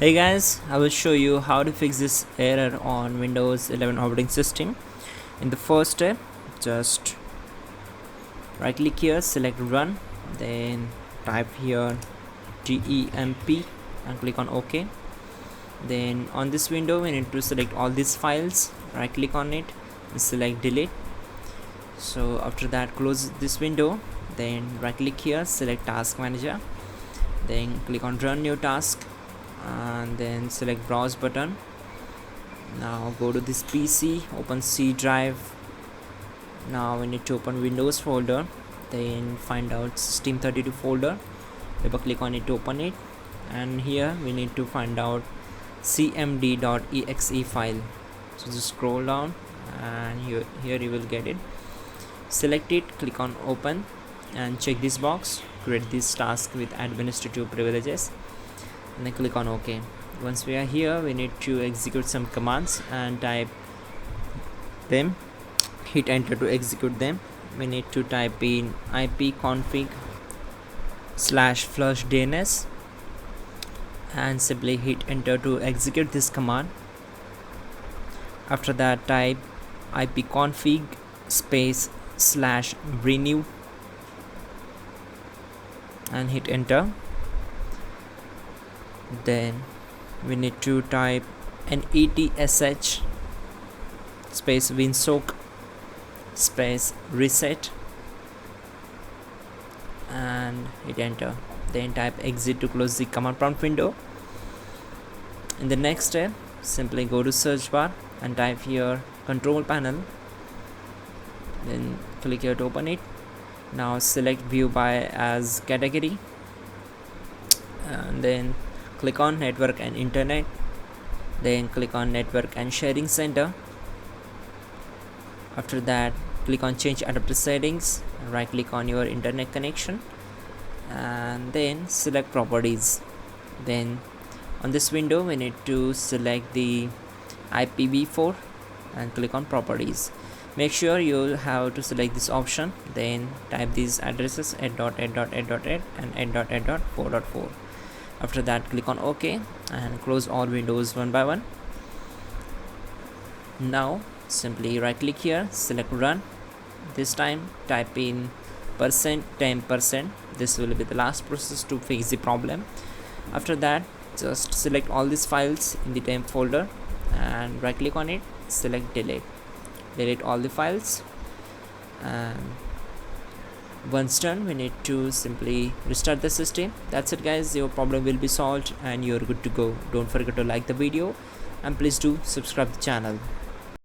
Hey guys, I will show you how to fix this error on Windows 11 operating system. In the first step, just right click here, select run, then type here temp and click on OK. Then on this window we need to select all these files, right click on it and select delete. So after that, close this window, then right click here, select task manager, then click on run new task and then select browse button. Now go to this PC, open C drive. Now we need to open Windows folder, then find out System32 folder, double click on it to open it, and here we need to find out cmd.exe file. So just scroll down and here you will get it. Select it, click on open and check this box, create this task with administrative privileges, and then click on OK. Once we are here, we need to execute some commands and type them, hit enter to execute them. We need to type in ipconfig/flush DNS and simply hit enter to execute this command. After that, type ipconfig /renew and hit enter. Then we need to type netsh winsock reset and hit enter. Then type exit to close the command prompt window. In the next step, simply go to search bar and type here control panel, then click here to open it. Now select view by as category and then click on network and internet, then click on network and sharing center. After that, click on change adapter settings, right click on your internet connection and then select properties. Then on this window we need to select the IPv4 and click on properties. Make sure you have to select this option, then type these addresses 8.8.8.8 and 8.8.4.4. After that, click on OK and close all windows one by one. Now simply right click here, select run. This time type in %temp%. This will be the last process to fix the problem. After that, just select all these files in the temp folder and right click on it, select delete all the files, and once done we need to simply restart the system. That's it guys, your problem will be solved and you're good to go. Don't forget to like the video and please do subscribe the channel.